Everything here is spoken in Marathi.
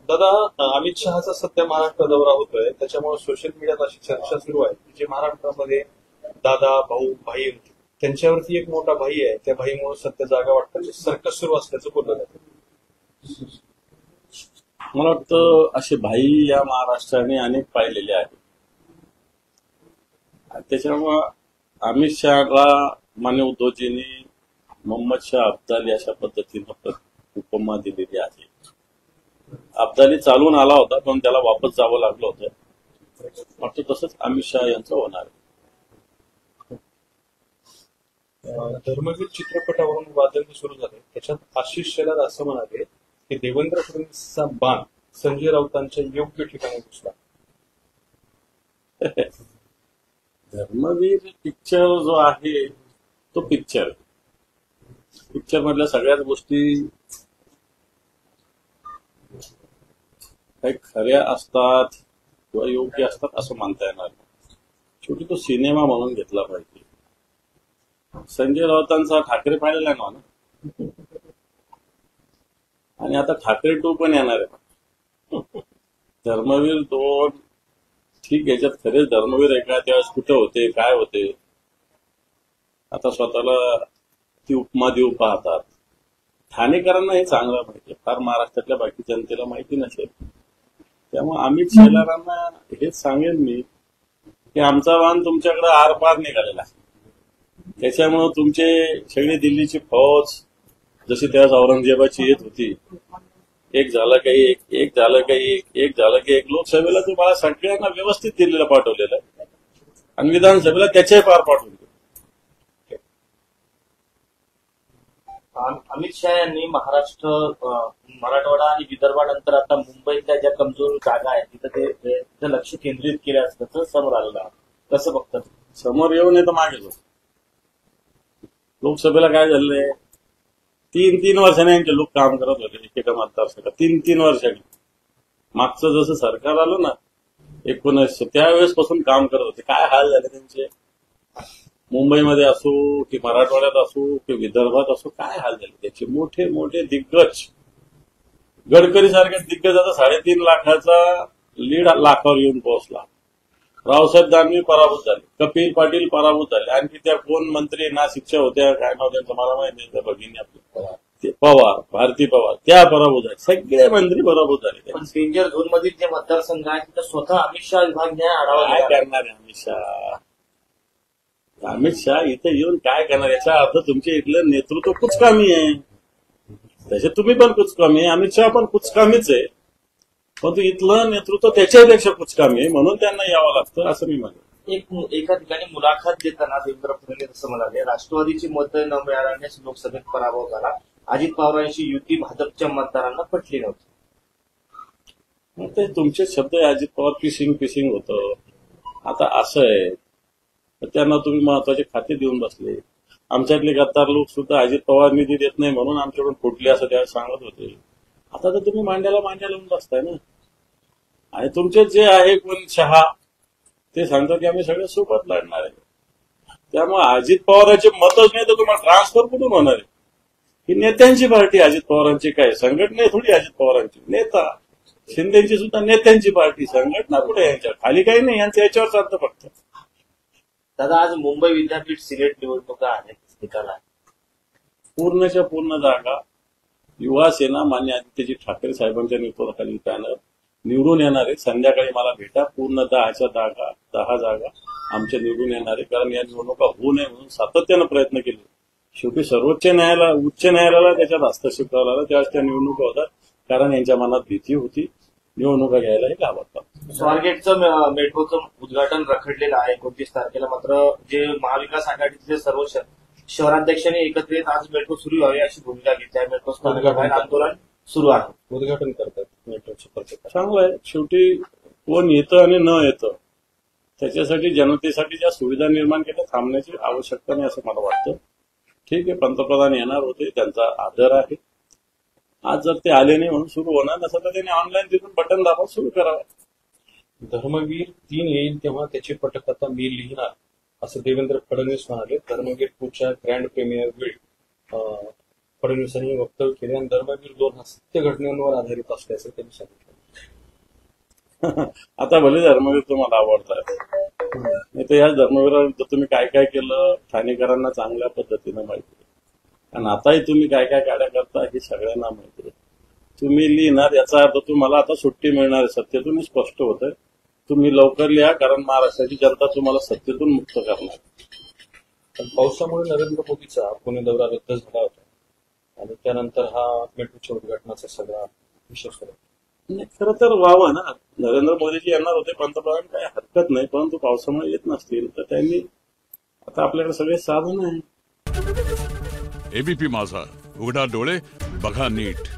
दादा, अमित शहाचा सध्या महाराष्ट्र दौरा होतोय, त्याच्यामुळे सोशल मीडियात अशी चर्चा सुरू आहे की जे महाराष्ट्रामध्ये दादा, भाऊ, भाई होते, त्यांच्यावरती एक मोठा भाई आहे, त्या भाईमुळे सध्या जागा वाटपाची सर्कस सुरू असल्याचं बोललं जातं. मला वाटतं असे भाई या महाराष्ट्राने अनेक पाहिलेले आहेत. त्याच्यामुळं अमित शहाला मान्य उद्धवजींनी मोहम्मद शाह अब्दाली अशा पद्धतीनं उपमा दिलेली आहे. अब्दाली चालून आला होता पण त्याला वापस जावं लागलं होतं. वाटतं तसंच अमित शहा यांचं होणार आहे. धर्मवीर चित्रपटावरून वादंग सुरू झाले, त्याच्यात आशिष शेलार असं म्हणाले की देवेंद्र फडणवीसचा बाण संजय राऊतांच्या योग्य ठिकाणी घुसला. धर्मवीर पिक्चर जो आहे तो पिक्चर मधल्या सगळ्याच गोष्टी काही खऱ्या असतात किंवा योग्य असतात असं मानता येणार नाही. शेवटी तो सिनेमा म्हणून घेतला पाहिजे. संजय राऊतांचा ठाकरे पाहिलेला आहे ना, आणि आता ठाकरे 2 पण येणार आहे. धर्मवीर 2 ठीक, याच्यात खरेच धर्मवीर आहे का, त्यावेळेस कुठे होते, काय होते, आता स्वतःला ती उपमा देऊ पाहतात. ठाणेकरांना हे चांगलं माहिती, फार महाराष्ट्रातल्या बाकी जनतेला माहिती नसेल. त्यामुळे अमित शेलारांना हेच सांगेन मी की आमचा वाहन तुमच्याकडे आरपार निघालेला आहे. त्याच्यामुळे तुमचे सगळी दिल्लीची फौज जशी त्यावेळेस औरंगजेबाची येत होती, एक झालं काही एक झालं काही एक झालं की एक, लोकसभेला तुम्हाला सगळ्यांना व्यवस्थित दिल्लीला पाठवलेलं आहे आणि विधानसभेला त्याच्याही पार पाठवून. अमित शहा यांनी महाराष्ट्र, मराठवाडा आणि विदर्भानंतर आता मुंबईतल्या ज्या कमजोर जागा आहेत तिथं लक्ष केंद्रित केलं असल्याचं समोर आलेलं आहे. कसं बघतात? समोर येऊ नये तर मागे जाऊ. लोकसभेला काय झालंय, 3 वर्षांनी यांचे लोक काम करत होते एकेका मतदारसंघात. 3 वर्षांनी. मागचं जसं सरकार आलं ना 1900, त्यावेळेस पासून काम करत होते. काय हाल झाले त्यांचे, मुंबईमध्ये असो की मराठवाड्यात असो की विदर्भात असो, काय हाल झाले त्याचे. मोठे मोठे दिग्गज, गडकरी सारख्या दिग्गजाचा 3.5 लाखाचा लीड लाखावर येऊन पोहोचला. रावसाहेब दानवे पराभूत झाले, कपिल पाटील पराभूत झाले, आणखी त्या कोण मंत्री नाशिकच्या होत्या, काय नाव त्यांचं मला माहिती नाही, भगिनी आपली पवार, भारती पवार, त्या पराभूत झाले. सगळे मंत्री पराभूत झाले. पण डेंजर झोन मधील जे मतदारसंघ आहेत तिथं स्वतः अमित शहा विभागने आढावा काय करणार आहे अमित शहा? अमित शहा इथे येऊन काय करणार? याचा अर्थ तुमच्या इथलं नेतृत्व कुचकामी आहे. तसे तुम्ही पण कुचकामी आहे, अमित शहा पण कुचकामीच आहे, परंतु इथलं नेतृत्व त्याच्यापेक्षा कुचकामी आहे, म्हणून त्यांना यावं लागतं असं मी म्हणतो. एका ठिकाणी मुलाखत देताना देवेंद्र फडणवीस असं म्हणाले, राष्ट्रवादीची मतं न मिळाल्यानेच लोकसभेत पराभव झाला. अजित पवारांची युती भाजपच्या मतदारांना पटली नव्हती. ते तुमचे शब्द आहे, अजित पवार पिसिंग होतं. आता असं आहे, त्यांना तुम्ही महत्वाचे खाते देऊन बसले. आमच्यातले गद्दार लोक सुद्धा अजित पवार निधी देत नाही म्हणून आमच्याकडून फुटले असं त्यावेळेस सांगत होते. आता तर तुम्ही मांड्याला लावून बसताय ना. आणि तुमचे जे आहे कोण शहा, ते सांगतात की आम्ही सगळे सोबत लढणार आहे. त्यामुळे अजित पवारांचे मतच नाही तर तुम्हाला ट्रान्सफर कुठून होणार आहे? ही नेत्यांची पार्टी अजित पवारांची, काय संघटना थोडी अजित पवारांची. नेता शिंदेची सुद्धा नेत्यांची पार्टी, संघटना कुठे यांच्या खाली काही नाही, यांचं याच्यावर चालतं फक्त. दादा, आज मुंबई विद्यापीठ सिलेट निवडणुका आहेत, निकाल आहे. पूर्णच्या पूर्ण जागा युवा सेना मान्य आदित्यजी ठाकरे साहेबांच्या नेतृत्वाखाली पॅनल निवडून येणार आहे. संध्याकाळी मला भेटा. पूर्ण 10 जागा आमच्या निवडून येणार आहे. कारण या निवडणुका होऊ नये म्हणून सातत्यानं प्रयत्न केले. शेवटी उच्च न्यायालयाला त्याच्यात हस्तक्षेप करावा लागला. त्यावेळेस त्या निवडणुका होतात, कारण यांच्या मनात भीती होती निवडणुका घ्यायलाही घाबरतात. स्वारगेटचं मेट्रोचं उद्घाटन रखडलेलं आहे 29 तारखेला. मात्र जे महाविकास आघाडीचे सर्व शहराध्यक्षांनी एकत्रित आज मेट्रो सुरू व्हावी अशी भूमिका घेतली आहे. मेट्रो स्थानकाबाहेर आंदोलन सुरू आहे. उद्घाटन करतात मेट्रोचं प्रत्येक. चांगलं आहे. शेवटी कोण येतं आणि न येतं त्याच्यासाठी जनतेसाठी ज्या सुविधा निर्माण केल्या थांबण्याची आवश्यकता नाही असं मला वाटतं. ठीक आहे, पंतप्रधान येणार होते, त्यांचा आदर आहे. आज जर ते आले नाही म्हणून सुरू होणार नसेल तर त्यांनी ऑनलाईन तिथून बटन दाबून सुरू करावं. धर्मवीर 3 येईल तेव्हा त्याची पटकथा मी लिहिणार असं देवेंद्र फडणवीस म्हणाले. धर्मवीर 2च्या ग्रँड प्रीमियर वेळी फडणवीसांनी वक्तव्य केले आणि धर्मवीर 2 हा सत्य घटनेवर आधारित असल्याचं त्यांनी सांगितलं. आता भले धर्मवीर तुम्हाला आवडतात, नाही तर या धर्मवीराविरुद्ध तुम्ही काय काय केलं ठाणेकरांना चांगल्या पद्धतीनं माहिती आहे. आणि आताही तुम्ही काय काय काड्या करता हे सगळ्यांना माहिती आहे. तुम्ही लिहिणार याचा अर्थ तुम्हाला आता सुट्टी मिळणार आहे, सत्तेतून स्पष्ट होत आहे. तुम्ही लवकर लिहा, कारण महाराष्ट्राची जनता तुम्हाला सत्तेतून मुक्त करणार. पण पावसामुळे नरेंद्र मोदीचा पुणे दौरा रद्द झाला होता आणि त्यानंतर हा मेट्रोच्या उद्घाटनाचा सगळा विषय सुरू. नाही, खरं तर व्हावं ना, नरेंद्र मोदीजी येणार होते पंतप्रधान, काही हरकत नाही, परंतु पावसामुळे येत नसतील तर त्यांनी आता आपल्याकडे सगळे साधन आहे. एबीपी माझा, उघडा डोळे बघा नीट.